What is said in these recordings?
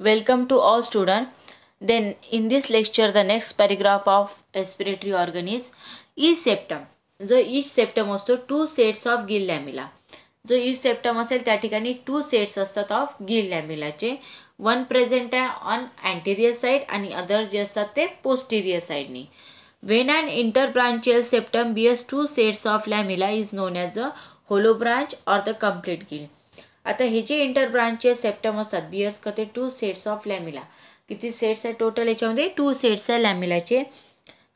Welcome to all students. Then in this lecture the next paragraph of respiratory organ is each septum. जो each septum असतो two sets of gill lamella. जो each septum असेल त्या ठिकाणी two sets असतात of gill lamellaचे. One present आहे on anterior side आणि other जे असतात ते posterior side नी. When an interbranchial septum bears two sets of lamella is known as a hollow branch or the complete gill. आता हे जे इंटरब्रांचियल सेप्टम असतात बियर्स करते टू सेट्स ऑफ लॅमिला. किती सेट्स आहे टोटल याच्यामध्ये टू सेट्स आहे लॅमिलाचे,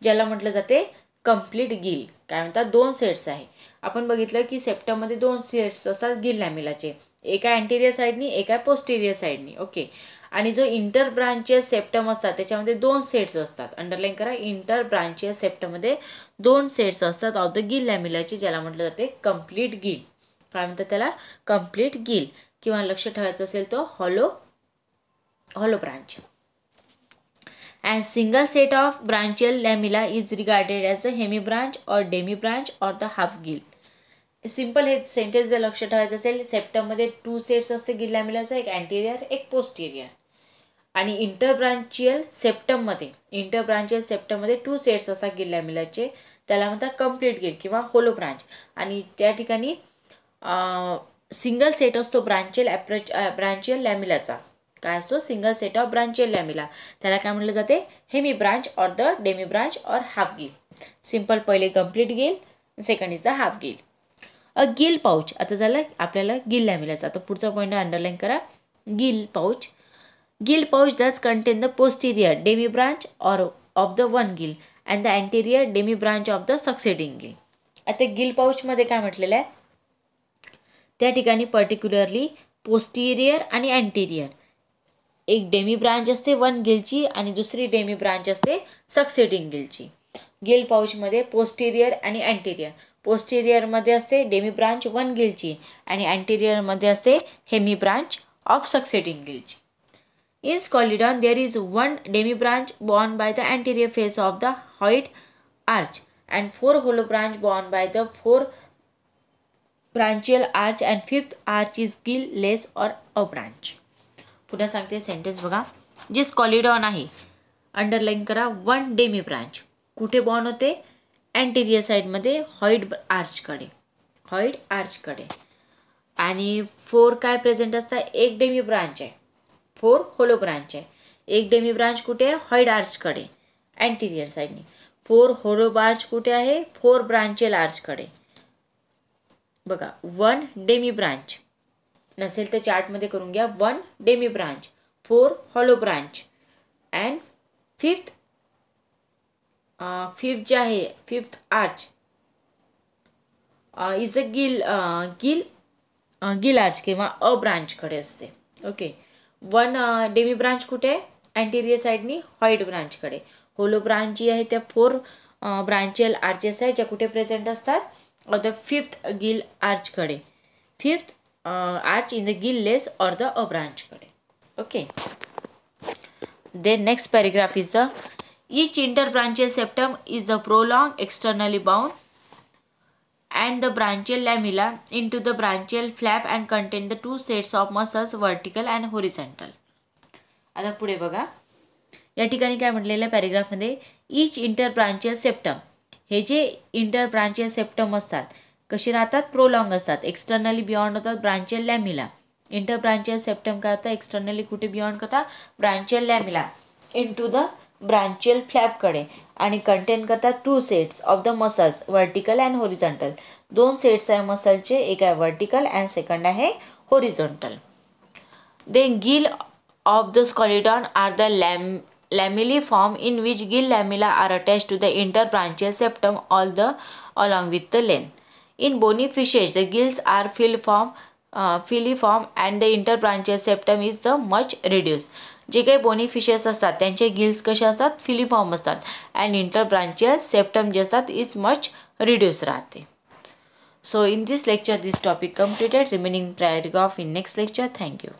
ज्याला म्हटलं जाते कंप्लीट गिल. काय म्हणतात दोन सेट्स आहे. आपण बघितलं की सेप्टममध्ये दोन सेट्स असतात गिल लॅमिलाचे, एका अँटेरियर साईडनी एका पोस्टेरियर साईडनी. ओके. आणि जो इंटरब्रांचियल सेप्टम असतात त्याच्यामध्ये दोन सेट्स असतात. अंडरलाईन करा, इंटरब्रांचियल सेप्टममध्ये दोन सेट्स असतात ऑफ द गिल लॅमिलाचे, ज्याला म्हटलं जाते कंप्लीट गिल. काय म्हणतात त्याला कंप्लीट गिल, किंवा लक्ष ठेवायचं असेल तो hollow branch. And single set of branchial lamella is regarded as a hemibranch or demibranch or the half gill. Simple हे सेंटेन्स जर लक्ष ठेवायचं असेल, सेप्टममध्ये टू सेट्स असते गिल लॅमिलाचा, एक अँटेरियर एक पोस्टेरियर. आणि इंटरब्रांचियल सेप्टममध्ये टू सेट्स असतात गिल लॅमिलाचे, त्याला म्हणतात कंप्लीट गिल किंवा होलो ब्रांच. आणि त्या ठिकाणी सिंगल सेट असतो ब्रांचियल लॅमिलाचा. काय असतो single set of branchial lamella, त्याला काय म्हटलं जाते hemi branch or the demi branch or half gill. Simple पहिले complete gill, second is the half gill. A gill pouch. आता झालं आपल्याला गिल लॅमिलाचा. आता पुढचा पॉईंट अंडरलाईन करा, gill pouch. Gill pouch does contain the posterior demi branch or of the one gill and the anterior Demi branch of the succeeding gill. आता gill पाउचमध्ये काय म्हटलेलं आहे, त्या ठिकाणी पर्टिक्युलरली पोस्टेरियर आणि अँटेरियर एक डेमी ब्रांच असते वन गिलची आणि दुसरी डेमी ब्रांच असते सक्सेडिंग गिलची. गिल पाउचमध्ये पोस्टेरियर आणि अँटेरियर, पोस्टेरियरमध्ये असते डेमी ब्रांच वन गिलची आणि अँटेरियरमध्ये असते हेमी ब्रांच ऑफ सक्सेडिंग गिलची. In Scoliodon there is one demi branch borne by the anterior face of the hyoid arch and four holo branch borne by the four branchial arch and fifth arch is gill less or a branch. पुन्हा सांगते sentence बघा. जे Scoliodon आहे underline करा, one demi branch कुठे born होते anterior साईडमध्ये हॉइड आर्चकडे. आणि फोर काय प्रेझेंट असतात, एक डेमी ब्रांच आहे, फोर होलो ब्रांच आहे. एक डेमी ब्रांच कुठे आहे हॉइड आर्चकडे अँटेरियर साईडनी. फोर होलो ब्रांच कुठे आहे फोर ब्रांचियल आर्चकडे. बघा वन डेमी ब्रांच नसेल तर चार्टमध्ये करून घ्या, one demi branch, four hollow branch and fifth जे आहे fifth arch is a gill arch किंवा अ ब्रांचकडे असते. ओके. वन डेमी ब्रांच कुठे आहे अँटेरियर साईडनी हॉइड ब्रांचकडे. होलो ब्रांच जी आहे त्या फोर ब्रांचियल आर्चेस आहे ज्या कुठे प्रेझेंट असतात or the fifth gill arch kade, fifth arch in the gill less or the a branch kade. Okay. Then next paragraph is the each interbranchial septum is the prolonged externally bound and the branchial lamella into the branchial flap and contain the two sets of muscles vertical and horizontal. आता पुढे बघा, या ठिकाणी काय म्हटलेलं आहे पॅरेग्राफमध्ये, each interbranchial septum हे जे इंटरब्रांचियल सेप्टम असतात कसे राहतात प्रोलॉंग असतात, एक्सटर्नली बियॉन्ड होतात ब्रांचियल लॅमिला. इंटरब्रांचियल सेप्टम काय होतं एक्सटर्नली कुठे बियॉन्ड करतात branchial lamella into the branchial फ्लॅपकडे आणि कंटेन करतात two sets of the muscles vertical and horizontal. दोन सेट्स आहे मसलचे, एक आहे व्हर्टिकल अँड सेकंड आहे horizontal. Then gill of the Scoliodon are the lamelliform in which gill lamella are attached to the interbranchial septum along with the length. In bony fishes, the gills are filiform and the interbranchial septum is the much reduced. जे काही bony fishes असतात त्यांचे gills कसे असतात filiform असतात and इंटरब्रांचियल septum जे असतात is much reduce राहते. So in this lecture this topic completed. Remaining paragraph in next lecture. Thank you.